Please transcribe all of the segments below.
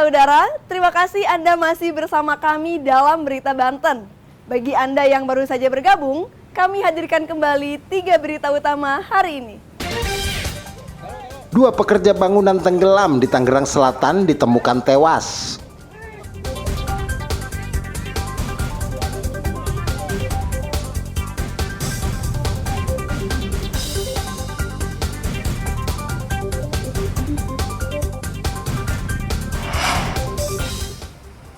saudara, terima kasih Anda masih bersama kami dalam Berita Banten. Bagi Anda yang baru saja bergabung, kami hadirkan kembali 3 berita utama hari ini. 2 pekerja bangunan tenggelam di Tangerang Selatan ditemukan tewas.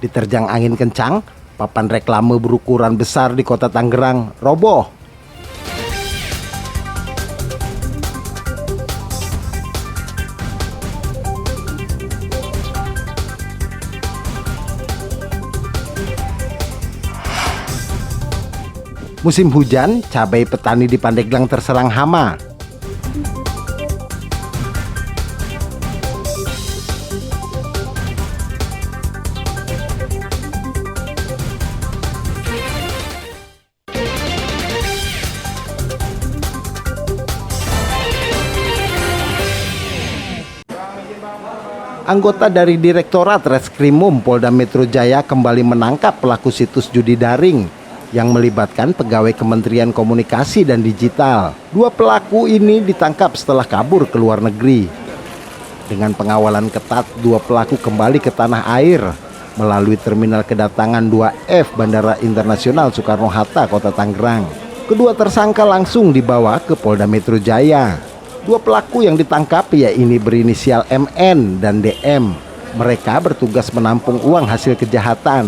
Diterjang angin kencang, papan reklame berukuran besar di kota Tangerang roboh. Musim hujan, cabai petani di Pandeglang terserang hama. Anggota dari Direktorat Reskrimum Polda Metro Jaya kembali menangkap pelaku situs judi daring yang melibatkan pegawai Kementerian Komunikasi dan Digital. 2 pelaku ini ditangkap setelah kabur ke luar negeri. Dengan pengawalan ketat, 2 pelaku kembali ke tanah air melalui terminal kedatangan 2F Bandara Internasional Soekarno-Hatta, Kota Tangerang. Kedua tersangka langsung dibawa ke Polda Metro Jaya. 2 pelaku yang ditangkap yaitu berinisial MN dan DM. Mereka bertugas menampung uang hasil kejahatan.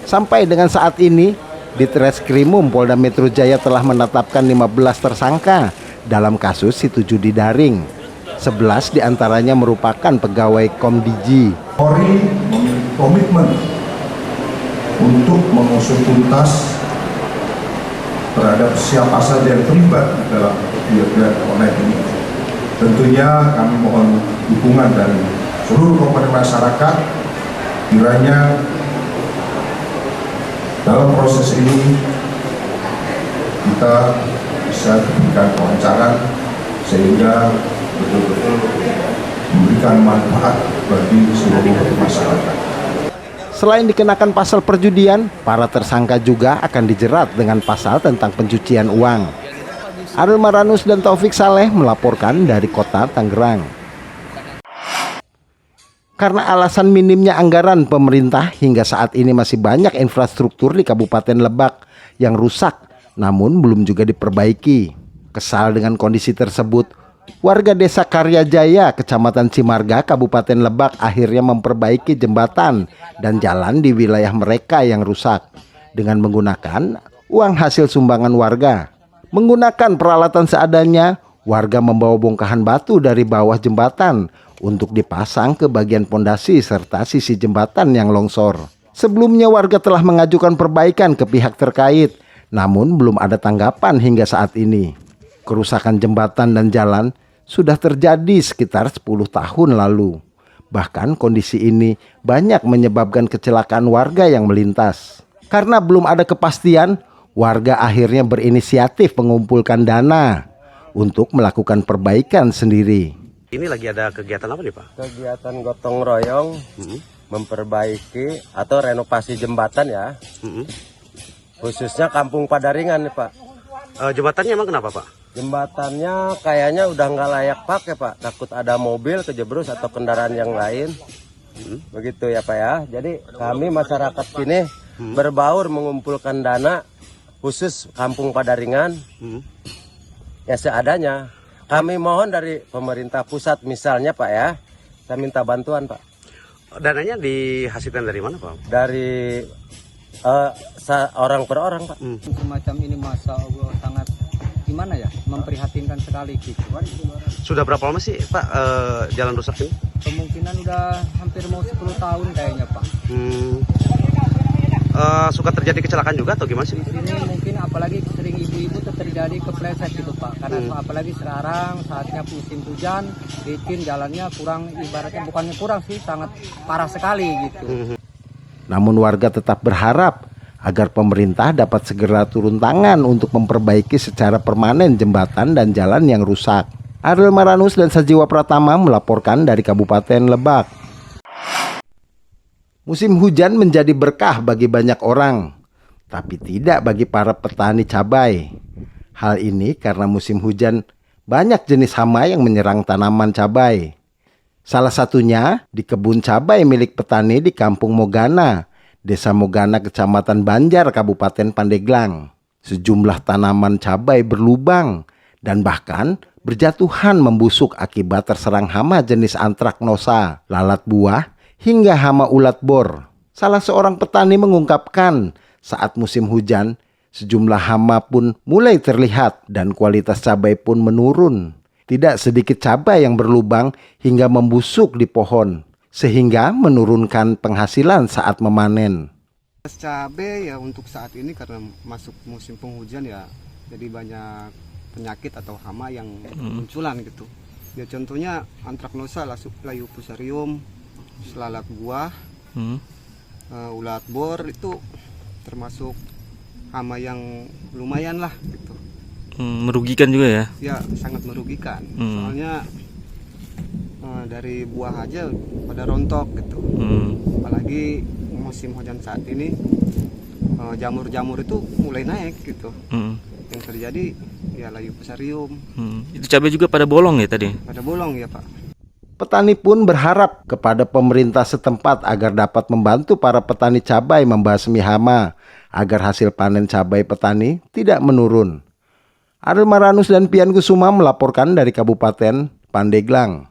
Sampai dengan saat ini, Ditreskrimum Polda Metro Jaya telah menetapkan 15 tersangka dalam kasus situs judi daring. 11 diantaranya merupakan pegawai Komdigi. Polri memiliki komitmen untuk mengusut tuntas terhadap siapa saja yang terlibat dalam kegiatan online ini. Tentunya kami mohon dukungan dari seluruh komponen masyarakat kiranya dalam proses ini kita bisa diberikan kelancaran sehingga betul-betul memberikan manfaat bagi seluruh masyarakat. Selain dikenakan pasal perjudian, para tersangka juga akan dijerat dengan pasal tentang pencucian uang. Arul Maranus dan Taufik Saleh melaporkan dari kota Tangerang. Karena alasan minimnya anggaran pemerintah, hingga saat ini masih banyak infrastruktur di Kabupaten Lebak yang rusak, namun belum juga diperbaiki. Kesal dengan kondisi tersebut, warga Desa Karyajaya, Kecamatan Cimarga, Kabupaten Lebak akhirnya memperbaiki jembatan dan jalan di wilayah mereka yang rusak dengan menggunakan uang hasil sumbangan warga. Menggunakan peralatan seadanya, warga membawa bongkahan batu dari bawah jembatan untuk dipasang ke bagian pondasi serta sisi jembatan yang longsor. Sebelumnya warga telah mengajukan perbaikan ke pihak terkait, namun belum ada tanggapan hingga saat ini. Kerusakan jembatan dan jalan sudah terjadi sekitar 10 tahun lalu. Bahkan kondisi ini banyak menyebabkan kecelakaan warga yang melintas. Karena belum ada kepastian, warga akhirnya berinisiatif mengumpulkan dana untuk melakukan perbaikan sendiri. Ini lagi ada kegiatan apa nih Pak? Kegiatan gotong royong memperbaiki atau renovasi jembatan ya, khususnya Kampung Padaringan nih Pak. Jembatannya emang kenapa Pak? Jembatannya kayaknya udah nggak layak pakai Pak, takut ada mobil kejebrus atau kendaraan yang lain. Begitu ya Pak ya. Jadi kami masyarakat sini berbaur mengumpulkan dana khusus Kampung Padaringan ya seadanya. Kami mohon dari pemerintah pusat misalnya Pak ya, saya minta bantuan Pak. Dananya dihasilkan dari mana Pak? Dari orang per orang Pak. Semacam ini masa Allah sangat gimana ya, memprihatinkan sekali gitu. Sudah berapa lama sih Pak jalan rusak ini? Kemungkinan udah hampir mau 10 tahun kayaknya Pak. Suka terjadi kecelakaan juga atau gimana sih? Di sini mungkin apalagi sering ibu-ibu terjadi kepleset gitu Pak. Karena apalagi sekarang saatnya musim hujan, licin jalannya kurang, ibaratnya bukannya kurang sih, sangat parah sekali gitu. Namun warga tetap berharap agar pemerintah dapat segera turun tangan untuk memperbaiki secara permanen jembatan dan jalan yang rusak. Arul Maranus dan Sajiwa Pratama melaporkan dari Kabupaten Lebak. Musim hujan menjadi berkah bagi banyak orang, tapi tidak bagi para petani cabai. Hal ini karena musim hujan banyak jenis hama yang menyerang tanaman cabai. Salah satunya di kebun cabai milik petani di Kampung Mogana, Desa Mogana, Kecamatan Banjar, Kabupaten Pandeglang. Sejumlah tanaman cabai berlubang dan bahkan berjatuhan membusuk akibat terserang hama jenis antraknosa, lalat buah, hingga hama ulat bor. Salah seorang petani mengungkapkan saat musim hujan, sejumlah hama pun mulai terlihat dan kualitas cabai pun menurun. Tidak sedikit cabai yang berlubang hingga membusuk di pohon, sehingga menurunkan penghasilan saat memanen. Cabai ya untuk saat ini karena masuk musim penghujan ya, jadi banyak penyakit atau hama yang munculan gitu. Ya contohnya antraknosa, layu fusarium, lalat buah, ulat bor itu termasuk hama yang lumayan lah gitu. Merugikan juga ya? Ya sangat merugikan. Soalnya dari buah aja pada rontok gitu. Apalagi musim hujan saat ini jamur-jamur itu mulai naik gitu. Yang terjadi ya layu fusarium. Itu cabai juga pada bolong ya tadi? Pada bolong ya Pak. Petani pun berharap kepada pemerintah setempat agar dapat membantu para petani cabai membasmi hama agar hasil panen cabai petani tidak menurun. Ariel Maranus dan Pian Kusuma melaporkan dari Kabupaten Pandeglang.